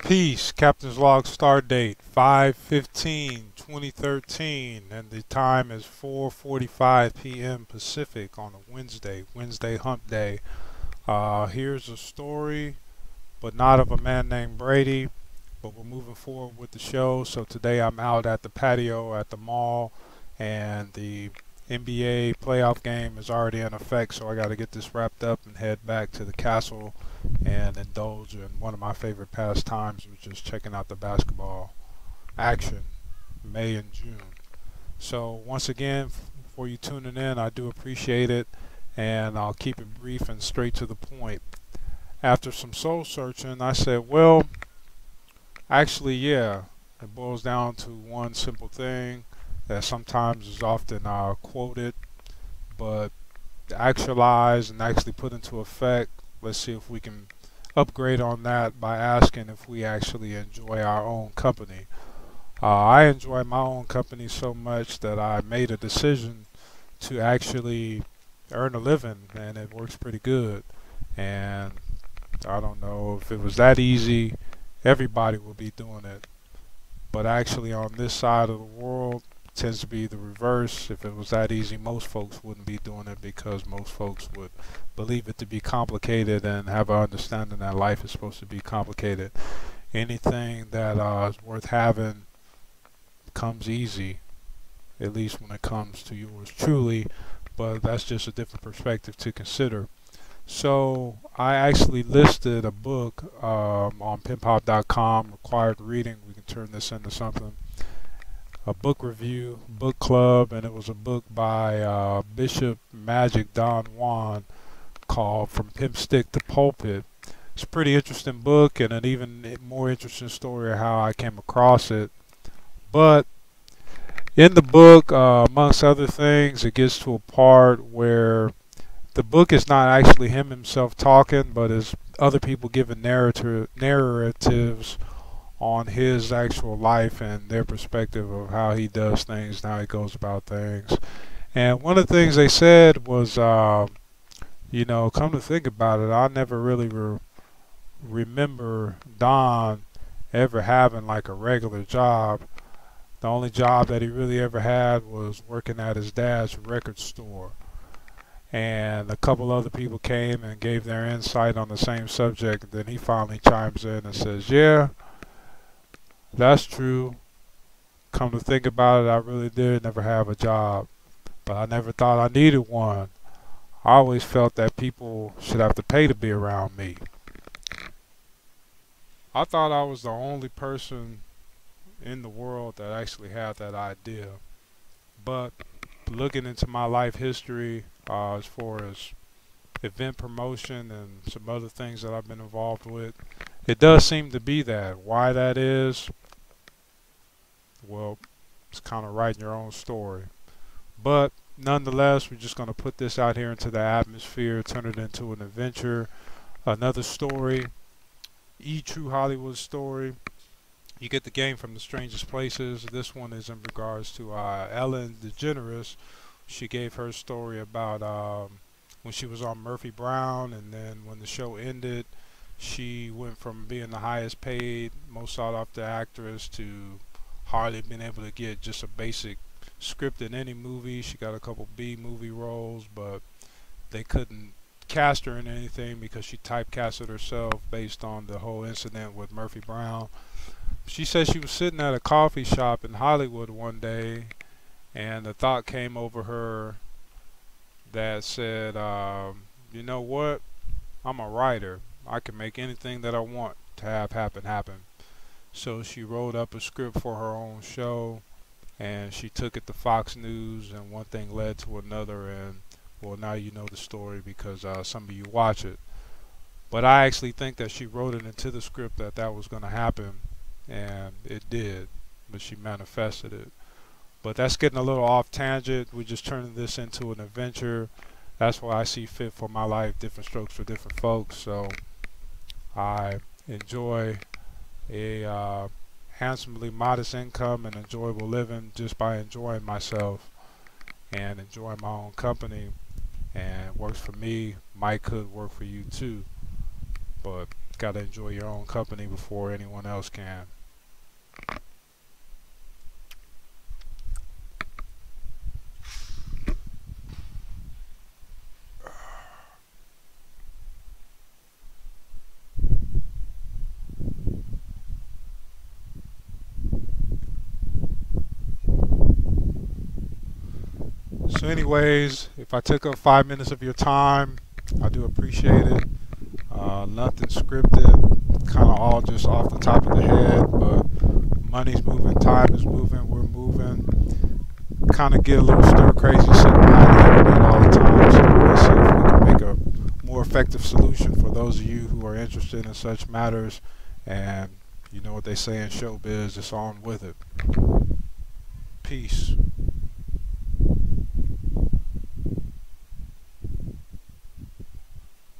Peace. Captain's log start date 5/15/2013, and the time is 4:45 p.m. Pacific on a Wednesday hump day. Here's a story, but not of a man named Brady, but we're moving forward with the show. So today I'm out at the patio at the mall, and the NBA playoff game is already in effect, so I got to get this wrapped up and head back to the castle and indulge in one of my favorite pastimes, which is checking out the basketball action, May and June. So once again, for you tuning in, I do appreciate it, and I'll keep it brief and straight to the point. After some soul searching, I said, well, actually, yeah, it boils down to one simple thing that sometimes is often quoted, but actualize and actually put into effect. Let's see if we can upgrade on that by asking if we actually enjoy our own company. I enjoy my own company so much that I made a decision to actually earn a living, and it works pretty good. And I don't know if it was that easy, everybody would be doing it. But actually, on this side of the world, tends to be the reverse. If it was that easy, most folks wouldn't be doing it because most folks would believe it to be complicated and have an understanding that life is supposed to be complicated. Anything that is worth having comes easy, at least when it comes to yours truly, but that's just a different perspective to consider. So I actually listed a book on penpop.com, required reading. We can turn this into something. A book review, book club, and it was a book by Bishop Magic Don Juan called From Pimp Stick to Pulpit. It's a pretty interesting book and an even more interesting story of how I came across it. But in the book, amongst other things, it gets to a part where the book is not actually him himself talking, but is other people giving narratives on his actual life and their perspective of how he does things and how he goes about things. And one of the things they said was, come to think about it, I never really remember Don ever having like a regular job. The only job that he really ever had was working at his dad's record store. And a couple other people came and gave their insight on the same subject. And then he finally chimes in and says, yeah, that's true. Come to think about it, I really did never have a job. But I never thought I needed one. I always felt that people should have to pay to be around me. I thought I was the only person in the world that actually had that idea. But looking into my life history, as far as event promotion and some other things that I've been involved with, it does seem to be that. Why that is, well, it's kind of writing your own story. But nonetheless, we're just going to put this out here into the atmosphere, turn it into an adventure, another story, true Hollywood story. You get the game from the strangest places. This one is in regards to Ellen DeGeneres. She gave her story about when she was on Murphy Brown, and then when the show ended, she went from being the highest paid, most sought after actress to hardly being able to get just a basic script in any movie. She got a couple B movie roles, but they couldn't cast her in anything because she typecasted herself based on the whole incident with Murphy Brown. She said she was sitting at a coffee shop in Hollywood one day, and the thought came over her that said, you know what? I'm a writer. I can make anything that I want to have happen. So she wrote up a script for her own show, and she took it to Fox News, and one thing led to another, and well, now you know the story because some of you watch it. But I actually think that she wrote it into the script that that was going to happen, and it did, but she manifested it. But that's getting a little off tangent. We're just turning this into an adventure. That's why I see fit for my life, different strokes for different folks. So I enjoy a handsomely modest income and enjoyable living just by enjoying myself and enjoying my own company. And it works for me. Might could work for you too. But Gotta enjoy your own company before anyone else can. So, anyways, if I took up 5 minutes of your time, I do appreciate it. Nothing scripted, kind of all just off the top of the head, but money's moving, time is moving, we're moving. Kind of get a little stir crazy sitting behind the internet all the time, so let's see if we can make a more effective solution for those of you who are interested in such matters. And you know what they say in showbiz, it's on with it. Peace.